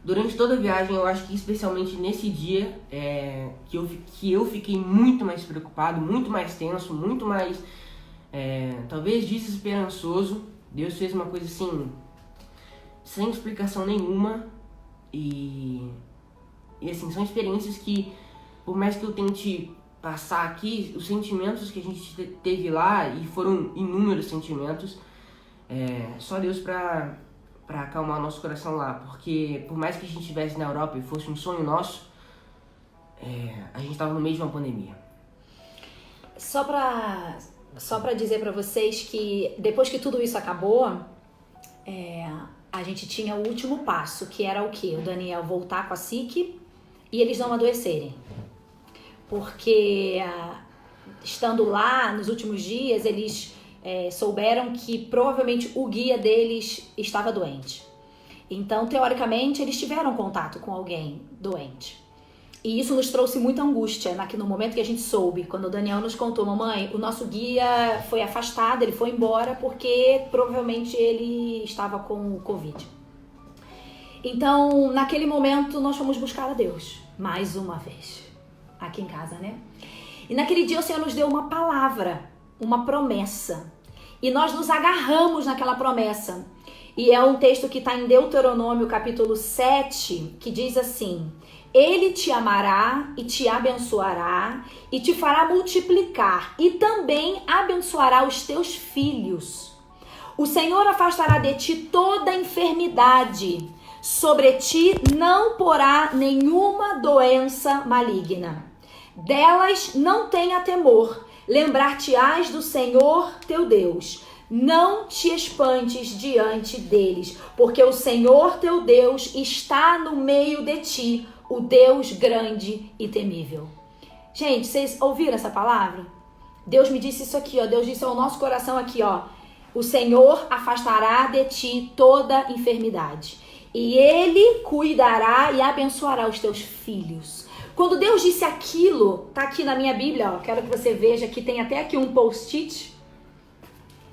durante toda a viagem, eu acho que especialmente nesse dia, que eu fiquei muito mais preocupado, muito mais tenso, muito mais, talvez desesperançoso. Deus fez uma coisa assim, sem explicação nenhuma. E assim, são experiências que, por mais que eu tente passar aqui, os sentimentos que a gente teve lá, e foram inúmeros sentimentos, só Deus pra acalmar o nosso coração lá, porque por mais que a gente estivesse na Europa e fosse um sonho nosso, a gente estava no meio de uma pandemia. Só pra dizer pra vocês que depois que tudo isso acabou, a gente tinha o último passo, que era o quê? O Daniel voltar com a SIC e eles não adoecerem. Porque estando lá nos últimos dias, eles souberam que provavelmente o guia deles estava doente. Então, teoricamente, eles tiveram contato com alguém doente. E isso nos trouxe muita angústia, no momento que a gente soube, quando o Daniel nos contou: mamãe, o nosso guia foi afastado, ele foi embora porque provavelmente ele estava com o Covid. Então, naquele momento, nós fomos buscar a Deus, mais uma vez, aqui em casa, né? E naquele dia o Senhor nos deu uma palavra, uma promessa. E nós nos agarramos naquela promessa. E é um texto que está em Deuteronômio, capítulo 7, que diz assim: Ele te amará e te abençoará e te fará multiplicar e também abençoará os teus filhos. O Senhor afastará de ti toda enfermidade. Sobre ti não porá nenhuma doença maligna. Delas não tenha temor. Lembrar-te-ás do Senhor teu Deus. Não te espantes diante deles, porque o Senhor teu Deus está no meio de ti, o Deus grande e temível. Gente, vocês ouviram essa palavra? Deus me disse isso aqui, ó. Deus disse ao nosso coração aqui, ó. O Senhor afastará de ti toda enfermidade, e Ele cuidará e abençoará os teus filhos. Quando Deus disse aquilo, tá aqui na minha Bíblia, ó. Quero que você veja que tem até aqui um post-it.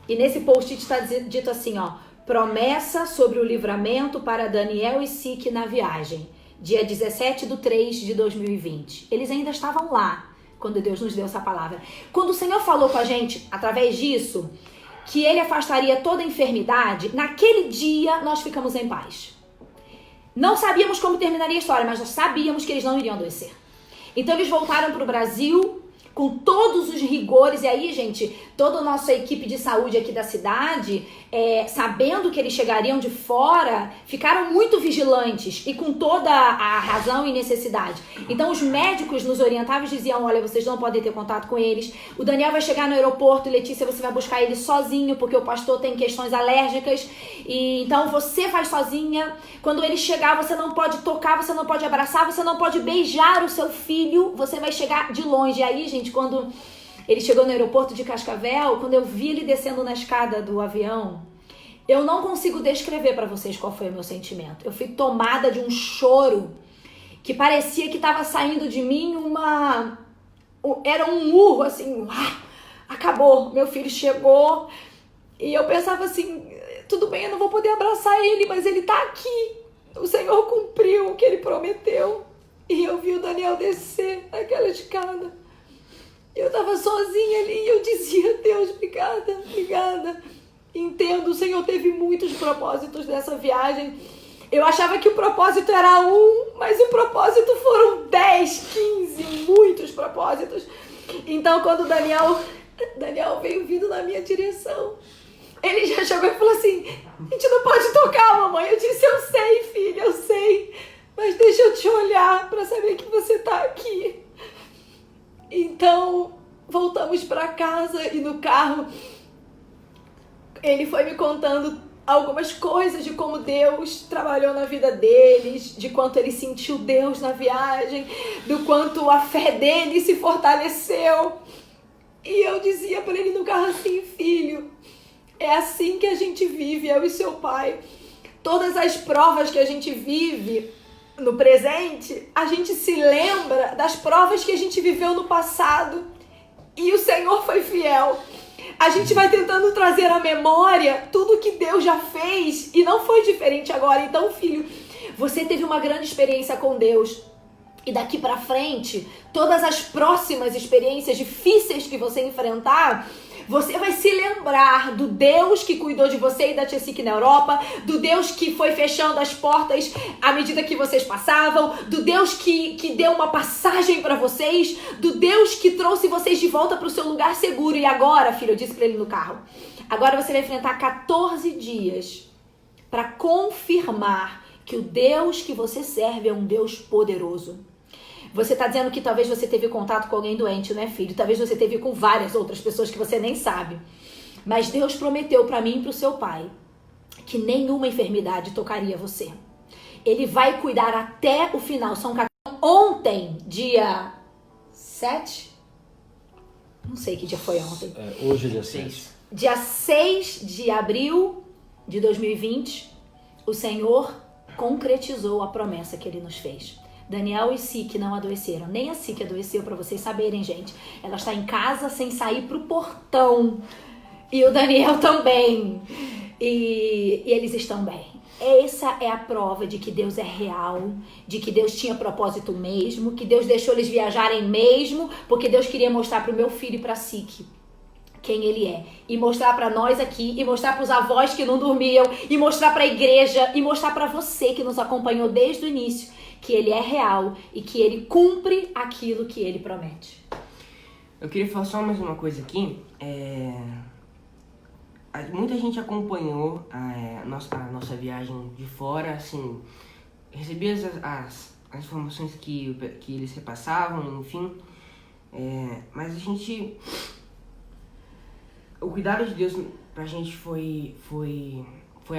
E nesse post-it está dito assim, ó. Promessa sobre o livramento para Daniel e Sique na viagem. Dia 17/3/2020. Eles ainda estavam lá quando Deus nos deu essa palavra. Quando o Senhor falou com a gente, através disso, que Ele afastaria toda enfermidade, naquele dia nós ficamos em paz. Não sabíamos como terminaria a história, mas nós sabíamos que eles não iriam adoecer. Então eles voltaram para o Brasil com todos os rigores. E aí, gente, toda a nossa equipe de saúde aqui da cidade, sabendo que eles chegariam de fora, ficaram muito vigilantes e com toda a razão e necessidade. Então os médicos nos orientavam e diziam, olha, vocês não podem ter contato com eles. O Daniel vai chegar no aeroporto e Letícia, você vai buscar ele sozinho, porque o pastor tem questões alérgicas. E então você vai sozinha. Quando ele chegar, você não pode tocar, você não pode abraçar, você não pode beijar o seu filho. Você vai chegar de longe. E aí, gente, quando ele chegou no aeroporto de Cascavel, quando eu vi ele descendo na escada do avião, eu não consigo descrever para vocês qual foi o meu sentimento. Eu fui tomada de um choro que parecia que estava saindo de mim era um urro, assim, acabou, meu filho chegou. E eu pensava assim, tudo bem, eu não vou poder abraçar ele, mas ele tá aqui. O Senhor cumpriu o que ele prometeu. E eu vi o Daniel descer aquela escada. Eu tava sozinha ali e eu dizia, Deus, obrigada, obrigada. Entendo, o Senhor teve muitos propósitos nessa viagem. Eu achava que o propósito era um, mas o propósito foram 10, 15, muitos propósitos. Então, quando Daniel veio vindo na minha direção, ele já chegou e falou assim, a gente não pode tocar, mamãe. Eu disse, eu sei, filha, eu sei. Mas deixa eu te olhar para saber que você tá aqui. Então, voltamos para casa e no carro ele foi me contando algumas coisas de como Deus trabalhou na vida deles, de quanto ele sentiu Deus na viagem, do quanto a fé dele se fortaleceu. E eu dizia para ele no carro assim, filho, é assim que a gente vive, eu e seu pai. Todas as provas que a gente vive no presente, a gente se lembra das provas que a gente viveu no passado e o Senhor foi fiel. A gente vai tentando trazer à memória tudo que Deus já fez e não foi diferente agora. Então, filho, você teve uma grande experiência com Deus e daqui pra frente, todas as próximas experiências difíceis que você enfrentar, você vai se lembrar do Deus que cuidou de você e da Tia Sique na Europa, do Deus que foi fechando as portas à medida que vocês passavam, do Deus que deu uma passagem para vocês, do Deus que trouxe vocês de volta para o seu lugar seguro. E agora, filho, eu disse para ele no carro, agora você vai enfrentar 14 dias para confirmar que o Deus que você serve é um Deus poderoso. Você está dizendo que talvez você teve contato com alguém doente, né, filho? Talvez você teve com várias outras pessoas que você nem sabe. Mas Deus prometeu para mim e para o seu pai que nenhuma enfermidade tocaria você. Ele vai cuidar até o final. Ontem, dia 7? Não sei que dia foi ontem. Hoje é dia 6. Dia 6 de abril de 2020, o Senhor concretizou a promessa que ele nos fez. Daniel e Sique não adoeceram. Nem a Sique adoeceu, para vocês saberem, gente. Ela está em casa sem sair pro portão. E o Daniel também. E eles estão bem. Essa é a prova de que Deus é real, de que Deus tinha propósito mesmo, que Deus deixou eles viajarem mesmo, porque Deus queria mostrar pro meu filho e pra Sique quem ele é. E mostrar pra nós aqui, e mostrar pros avós que não dormiam, e mostrar pra igreja, e mostrar pra você que nos acompanhou desde o início, que ele é real e que ele cumpre aquilo que ele promete. Eu queria falar só mais uma coisa aqui. muita gente acompanhou a nossa viagem de fora, assim, recebia as informações que eles repassavam, enfim. Mas o cuidado de Deus pra gente foi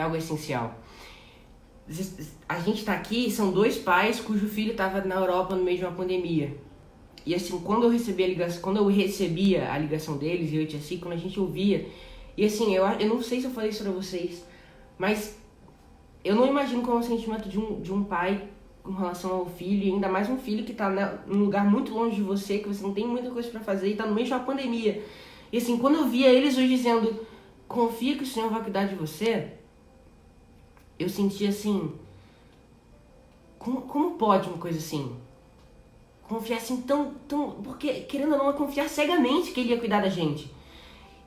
algo essencial. A gente tá aqui, são 2 pais cujo filho estava na Europa no meio de uma pandemia. E assim, quando eu recebia a ligação deles, eu e a Tia Si, quando a gente ouvia, e assim, eu não sei se eu falei isso pra vocês, mas eu não imagino como é o sentimento de um pai com relação ao filho, e ainda mais um filho que tá num lugar muito longe de você, que você não tem muita coisa pra fazer e tá no meio de uma pandemia. E assim, quando eu via eles hoje dizendo, confia que o Senhor vai cuidar de você, eu sentia assim, como pode uma coisa assim? Confiar assim tão... Porque, querendo ou não, é confiar cegamente que Ele ia cuidar da gente.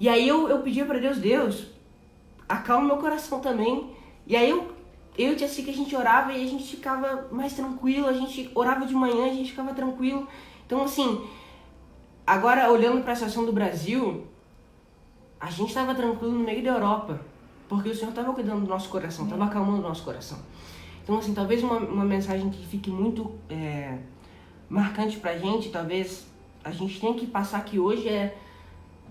E aí eu pedia pra Deus, acalma meu coração também. E aí eu e Tia Si, que a gente orava e a gente ficava mais tranquilo, a gente orava de manhã, a gente ficava tranquilo. Então, assim, agora olhando pra situação do Brasil, a gente estava tranquilo no meio da Europa, porque o Senhor estava cuidando do nosso coração, estava acalmando o nosso coração. Então, assim, talvez uma mensagem que fique muito marcante pra gente, talvez a gente tenha que passar aqui hoje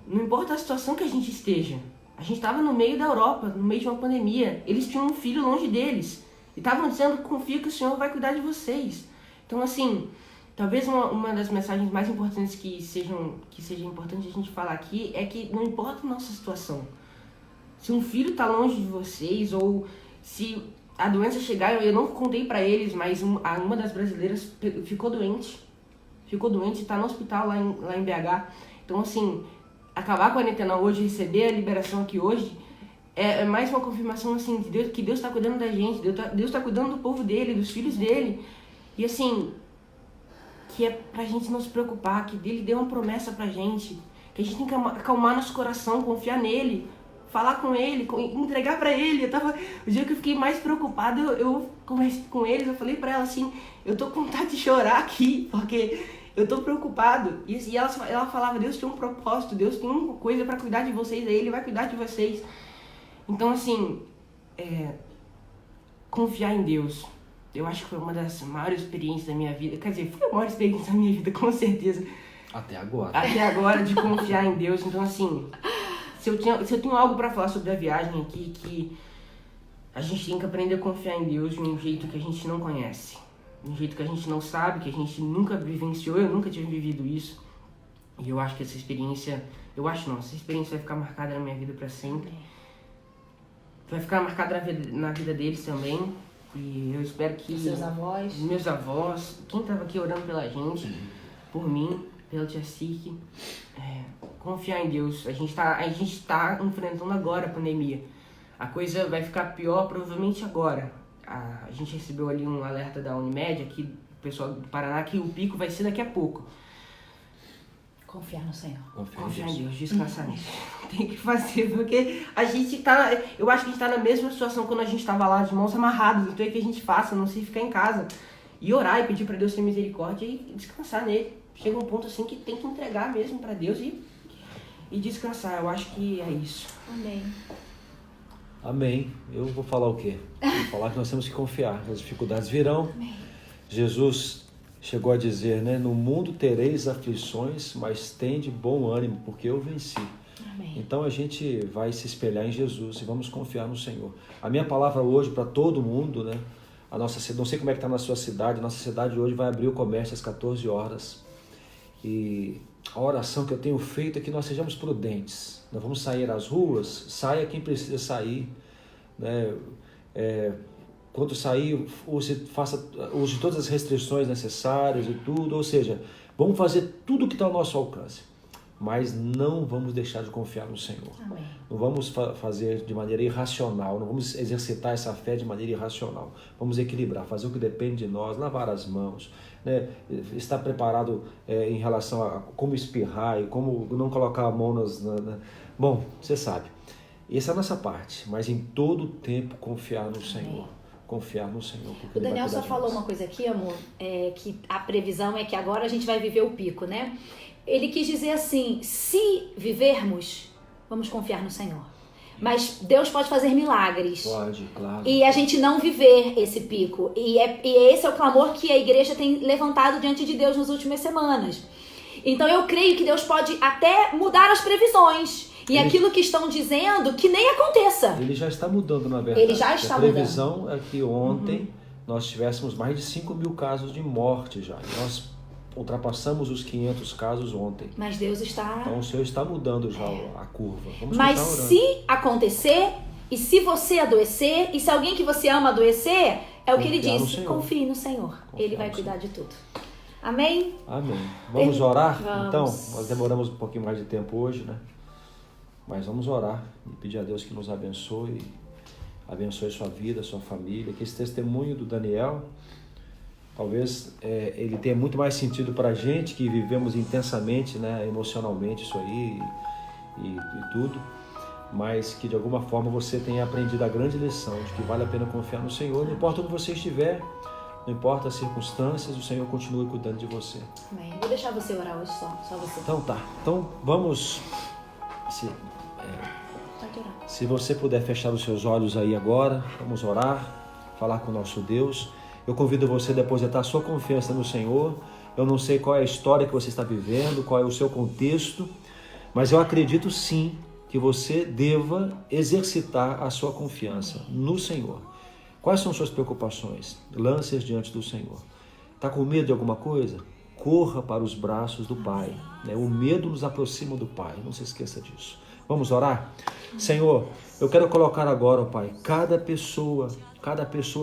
não importa a situação que a gente esteja, a gente estava no meio da Europa, no meio de uma pandemia, eles tinham um filho longe deles, e estavam dizendo, confia que o Senhor vai cuidar de vocês. Então, assim, talvez uma das mensagens mais importantes que seja importante a gente falar aqui é que não importa a nossa situação. Se um filho está longe de vocês, ou se a doença chegar, eu não contei para eles, mas uma das brasileiras ficou doente e está no hospital lá em BH. Então, assim, acabar a quarentena hoje, receber a liberação aqui hoje, é mais uma confirmação, assim, de Deus, que Deus está cuidando da gente, Deus tá cuidando do povo dele, dos filhos dele. E, assim, que é pra gente não se preocupar, que Ele deu uma promessa pra gente, que a gente tem que acalmar nosso coração, confiar nele, falar com ele, entregar pra ele. O dia que eu fiquei mais preocupada, eu conversei com eles, eu falei pra ela assim, eu tô com vontade de chorar aqui, porque eu tô preocupado. E ela falava, Deus tem um propósito, Deus tem uma coisa pra cuidar de vocês, aí Ele vai cuidar de vocês. Então, assim, confiar em Deus, eu acho que foi uma das maiores experiências da minha vida. Quer dizer, foi a maior experiência da minha vida, com certeza. Até agora, de confiar em Deus. Então, assim, se eu tenho algo pra falar sobre a viagem aqui, que a gente tem que aprender a confiar em Deus de um jeito que a gente não conhece. De um jeito que a gente não sabe, que a gente nunca vivenciou, eu nunca tinha vivido isso. E eu acho que essa experiência vai ficar marcada na minha vida pra sempre. Vai ficar marcada na vida deles também. E eu espero que... Seus avós. Meus avós, quem estava aqui orando pela gente, por mim, pela Tia Si, confiar em Deus. A gente tá enfrentando agora a pandemia. A coisa vai ficar pior provavelmente agora. A gente recebeu ali um alerta da Unimed, aqui, do pessoal do Paraná, que o pico vai ser daqui a pouco. Confiar no Senhor. Confiar em Deus, descansar nisso. Tem que fazer, porque eu acho que a gente tá na mesma situação quando a gente tava lá de mãos amarradas. Então é que a gente faça, não se ficar em casa e orar e pedir pra Deus ter misericórdia e descansar nele. Chega um ponto assim que tem que entregar mesmo pra Deus e descansar. Eu acho que é isso. Amém. Eu vou falar o quê? Vou falar que nós temos que confiar. As dificuldades virão. Amém. Jesus chegou a dizer, né? No mundo tereis aflições, mas tende bom ânimo, porque eu venci. Amém. Então a gente vai se espelhar em Jesus e vamos confiar no Senhor. A minha palavra hoje para todo mundo, né? Não sei como é que está na sua cidade, nossa cidade hoje vai abrir o comércio às 14 horas. E a oração que eu tenho feito é que nós sejamos prudentes. Nós vamos sair às ruas, saia quem precisa sair, né? Quando sair, use todas as restrições necessárias e tudo, ou seja, vamos fazer tudo o que está ao nosso alcance, mas não vamos deixar de confiar no Senhor. Amém. Não vamos fazer de maneira irracional, não vamos exercitar essa fé de maneira irracional. Vamos equilibrar, fazer o que depende de nós, lavar as mãos, né? Estar preparado em relação a como espirrar e como não colocar a mão Bom, você sabe. Essa é a nossa parte, mas em todo tempo confiar no Senhor. Confiar no Senhor. O Daniel só falou uma coisa aqui, amor, que a previsão é que agora a gente vai viver o pico, né? Ele quis dizer assim, se vivermos, vamos confiar no Senhor. Mas Deus pode fazer milagres. Pode, claro. E a gente não viver esse pico. E esse é o clamor que a igreja tem levantado diante de Deus nas últimas semanas. Então eu creio que Deus pode até mudar as previsões. E aquilo que estão dizendo, que nem aconteça. Ele já está mudando, na verdade. Ele já está mudando. A previsão é que ontem nós tivéssemos mais de 5.000 casos de morte já. Nós ultrapassamos os 500 casos ontem. Mas Deus está... Então o Senhor está mudando já a curva. Vamos Mas continuar orando. se acontecer, e se você adoecer, e se alguém que você ama adoecer, é o que ele diz, confie no Senhor. Ele vai cuidar de tudo. Amém? Amém. Vamos orar? Vamos. Então, nós demoramos um pouquinho mais de tempo hoje, né? Mas vamos orar e pedir a Deus que nos abençoe, abençoe sua vida, sua família, que esse testemunho do Daniel, talvez ele tenha muito mais sentido para a gente que vivemos intensamente, né, emocionalmente isso aí e tudo, mas que de alguma forma você tenha aprendido a grande lição de que vale a pena confiar no Senhor, não importa onde você estiver, não importa as circunstâncias, o Senhor continue cuidando de você. Amém. Vou deixar você orar hoje só você. Então tá, então vamos... Se você puder fechar os seus olhos aí agora, vamos orar, falar com o nosso Deus. Eu convido você a depositar a sua confiança no Senhor. Eu não sei qual é a história que você está vivendo, qual é o seu contexto, mas eu acredito sim que você deva exercitar a sua confiança no Senhor. Quais são suas preocupações? Lance-as diante do Senhor. Está com medo de alguma coisa? Corra para os braços do Pai. O medo nos aproxima do Pai, não se esqueça disso. Vamos orar? Senhor, eu quero colocar agora, ó Pai, cada pessoa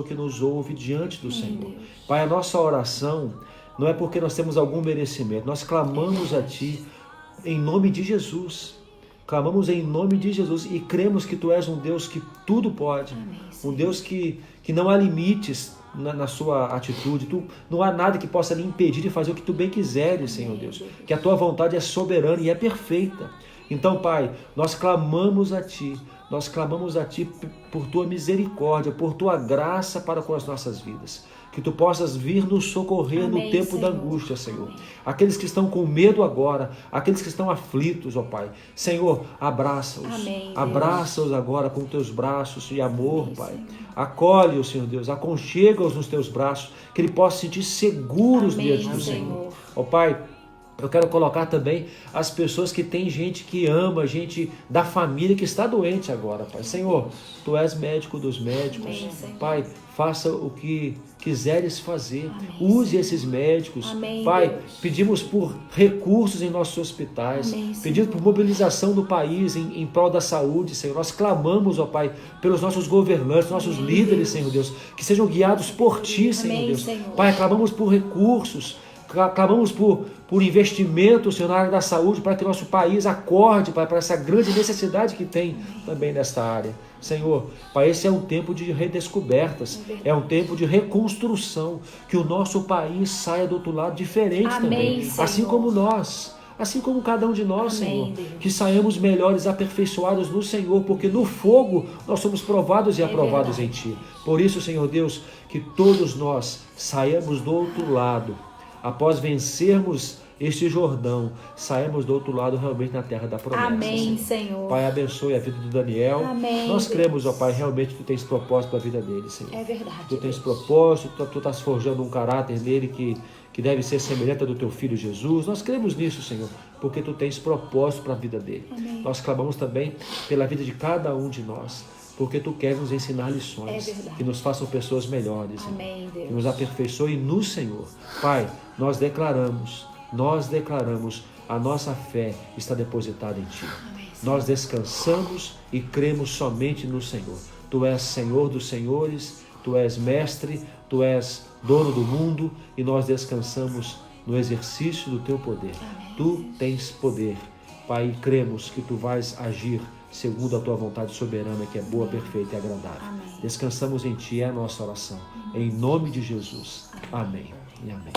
que nos ouve diante do Senhor. Pai, a nossa oração não é porque nós temos algum merecimento, nós clamamos a Ti em nome de Jesus. Clamamos em nome de Jesus e cremos que Tu és um Deus que tudo pode, um Deus que não há limites na sua atitude, não há nada que possa lhe impedir de fazer o que Tu bem quiseres, Senhor Deus, que a Tua vontade é soberana e é perfeita. Então, Pai, nós clamamos a Ti por Tua misericórdia, por Tua graça para com as nossas vidas. Que Tu possas vir nos socorrer no tempo da angústia, Senhor. Aqueles que estão com medo agora, aqueles que estão aflitos, ó Pai. Senhor, abraça-os. Abraça-os agora com Teus braços de amor, Pai. Acolhe-os, Senhor Deus, aconchega-os nos Teus braços, que Ele possa se sentir seguros diante do Senhor. Ó Pai, eu quero colocar também as pessoas que têm gente que ama, gente da família que está doente agora, Pai. Senhor, Tu és médico dos médicos. Pai, faça o que quiseres fazer. Use esses médicos. Pai, pedimos por recursos em nossos hospitais. Pedimos por mobilização do país em prol da saúde, Senhor. Nós clamamos, ó Pai, pelos nossos governantes, nossos líderes, Senhor Deus, que sejam guiados por Ti, Senhor Deus. Pai, clamamos por recursos. Clamamos por investimento, Senhor, na área da saúde, para que nosso país acorde, Pai, para essa grande necessidade que tem também nesta área. Senhor, Pai, esse é um tempo de redescobertas, é um tempo de reconstrução, que o nosso país saia do outro lado diferente também, Senhor. assim como nós. Assim como cada um de nós, Senhor, que saiamos melhores, aperfeiçoados no Senhor, porque no fogo nós somos provados e aprovados em Ti. Por isso, Senhor Deus, que todos nós saiamos do outro lado, após vencermos este Jordão, saímos do outro lado realmente na terra da promessa. Amém, Senhor. Pai, abençoe a vida do Daniel. Amém, nós cremos, ó Pai, realmente Tu tens propósito para a vida dele, Senhor. É verdade. Tu tens propósito, Tu estás forjando um caráter nele que deve ser semelhante ao do Teu Filho Jesus. Nós cremos nisso, Senhor, porque Tu tens propósito para a vida dele. Amém. Nós clamamos também pela vida de cada um de nós, porque Tu queres nos ensinar lições que nos façam pessoas melhores. Amém, Deus. Que nos aperfeiçoe no Senhor. Pai, nós declaramos, a nossa fé está depositada em Ti. Amém, nós descansamos e cremos somente no Senhor. Tu és Senhor dos senhores, Tu és mestre, Tu és dono do mundo e nós descansamos no exercício do Teu poder. Amém. Tu tens poder. Pai, e cremos que Tu vais agir segundo a Tua vontade soberana, que é boa, perfeita e agradável. Amém. Descansamos em Ti, é a nossa oração. Em nome de Jesus. Amém. E amém.